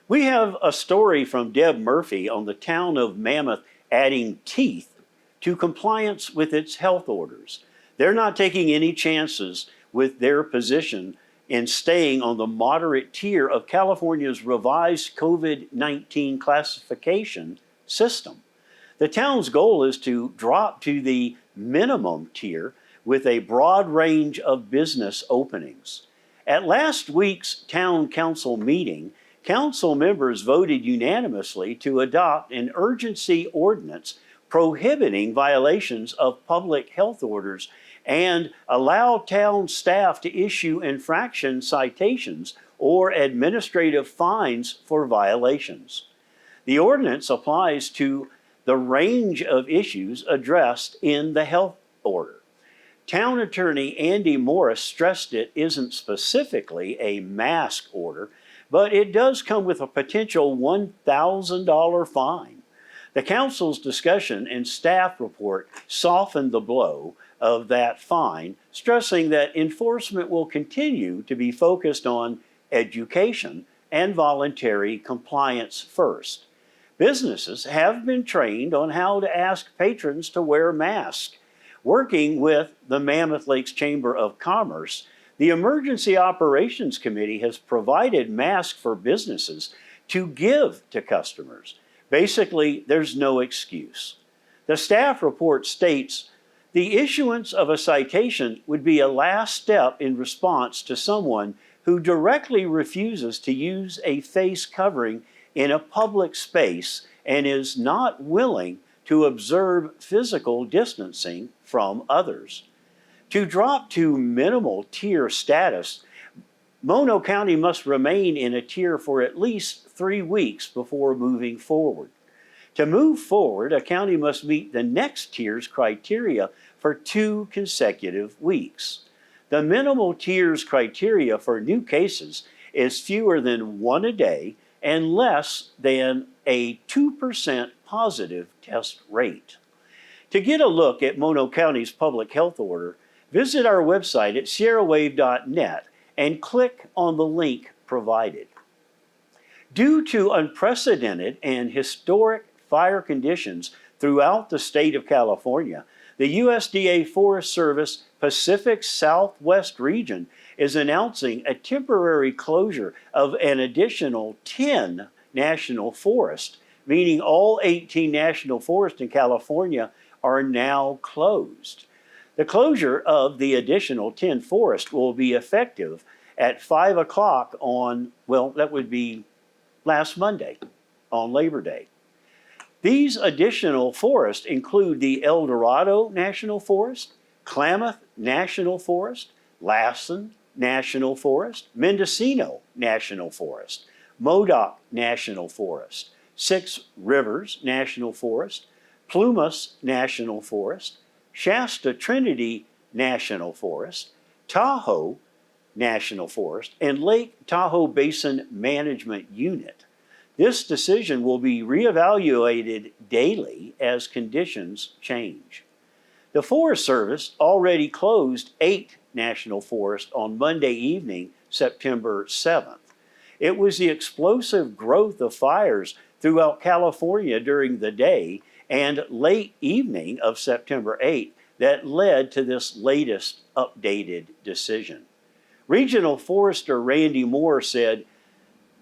We have a story from Deb Murphy on the town of Mammoth adding teeth to compliance with its health orders. They're not taking any chances with their position in staying on the moderate tier of California's revised COVID-19 classification system. The town's goal is to drop to the minimum tier with a broad range of business openings. At last week's town council meeting, council members voted unanimously to adopt an urgency ordinance prohibiting violations of public health orders and allow town staff to issue infraction citations or administrative fines for violations. The ordinance applies to the range of issues addressed in the health order. Town Attorney Andy Morris stressed it isn't specifically a mask order, but it does come with a potential $1,000 fine. The council's discussion and staff report softened the blow of that fine, stressing that enforcement will continue to be focused on education and voluntary compliance first. Businesses have been trained on how to ask patrons to wear masks. Working with the Mammoth Lakes Chamber of Commerce, the Emergency Operations Committee has provided masks for businesses to give to customers. Basically, there's no excuse. The staff report states the issuance of a citation would be a last step in response to someone who directly refuses to use a face covering in a public space and is not willing to observe physical distancing from others. To drop to minimal tier status, Mono County must remain in a tier for at least 3 weeks before moving forward. To move forward, a county must meet the next tier's criteria for 2 consecutive weeks. The minimal tier's criteria for new cases is fewer than 1 a day and less than a 2% positive test rate. To get a look at Mono County's public health order, visit our website at sierrawave.net and click on the link provided. Due to unprecedented and historic fire conditions throughout the state of California, the USDA Forest Service Pacific Southwest region is announcing a temporary closure of an additional 10 national forests, meaning all 18 national forests in California are now closed. The closure of the additional 10 forests will be effective at 5 o'clock on, well, that would be last Monday, on Labor Day. These additional forests include the El Dorado National Forest, Klamath National Forest, Lassen National Forest, Mendocino National Forest, Modoc National Forest, Six Rivers National Forest, Plumas National Forest, Shasta Trinity National Forest, Tahoe National Forest, and Lake Tahoe Basin Management Unit. This decision will be reevaluated daily as conditions change. The Forest Service already closed 8 national forests on Monday evening, September 7th. It was the explosive growth of fires throughout California during the day and late evening of September 8th that led to this latest updated decision. Regional Forester Randy Moore said,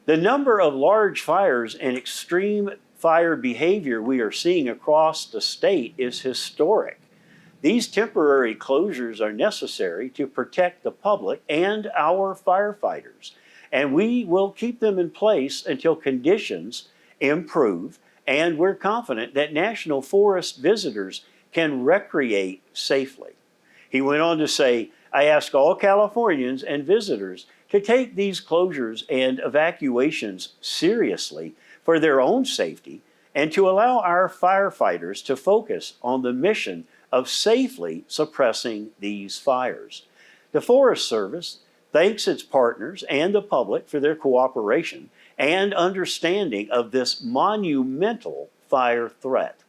"The number of large fires and extreme fire behavior we are seeing across the state is historic. These temporary closures are necessary to protect the public and our firefighters, and we will keep them in place until conditions improve, and we're confident that national forest visitors can recreate safely." He went on to say, "I ask all Californians and visitors to take these closures and evacuations seriously for their own safety and to allow our firefighters to focus on the mission of safely suppressing these fires." The Forest Service thanks its partners and the public for their cooperation and understanding of this monumental fire threat.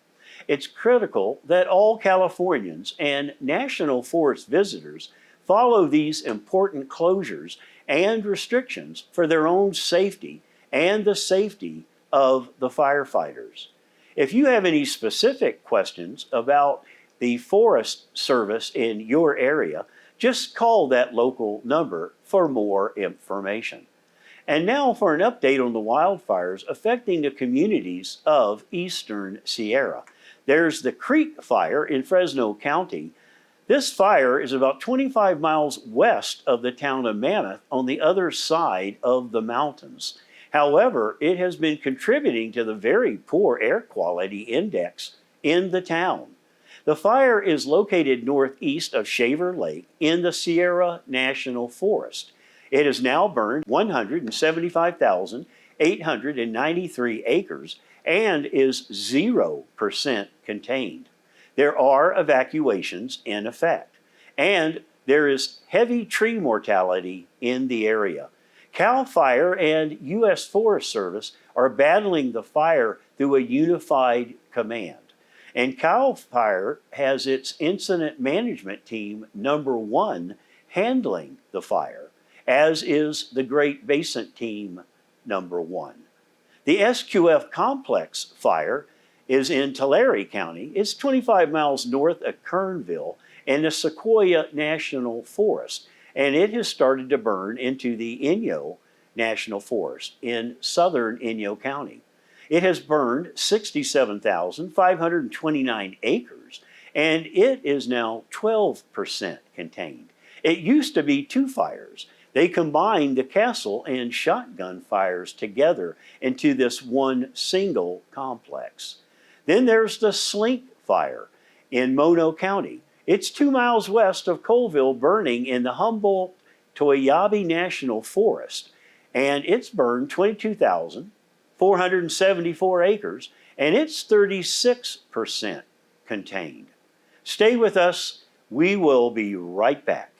It's critical that all Californians and national forest visitors follow these important closures and restrictions for their own safety and the safety of the firefighters. If you have any specific questions about the Forest Service in your area, just call that local number for more information. And now for an update on the wildfires affecting the communities of eastern Sierra. There's the Creek Fire in Fresno County. This fire is about 25 miles west of the town of Mammoth on the other side of the mountains. However, it has been contributing to the very poor air quality index in the town. The fire is located northeast of Shaver Lake in the Sierra National Forest. It has now burned 175,893 acres and is 0% contained. There are evacuations in effect, and there is heavy tree mortality in the area. CAL FIRE and U.S. Forest Service are battling the fire through a unified command. And CAL FIRE has its incident management team #1 handling the fire, as is the Great Basin team #1. The SQF Complex fire is in Tulare County. It's 25 miles north of Kernville in the Sequoia National Forest, and it has started to burn into the Inyo National Forest in southern Inyo County. It has burned 67,529 acres, and it is now 12% contained. It used to be two fires. They combined the castle and shotgun fires together into this one single complex. Then there's the Slink Fire in Mono County. It's 2 miles west of Colville, burning in the Humboldt-Toyabe National Forest, and it's burned 22,474 acres, and it's 36% contained. Stay with us. We will be right back.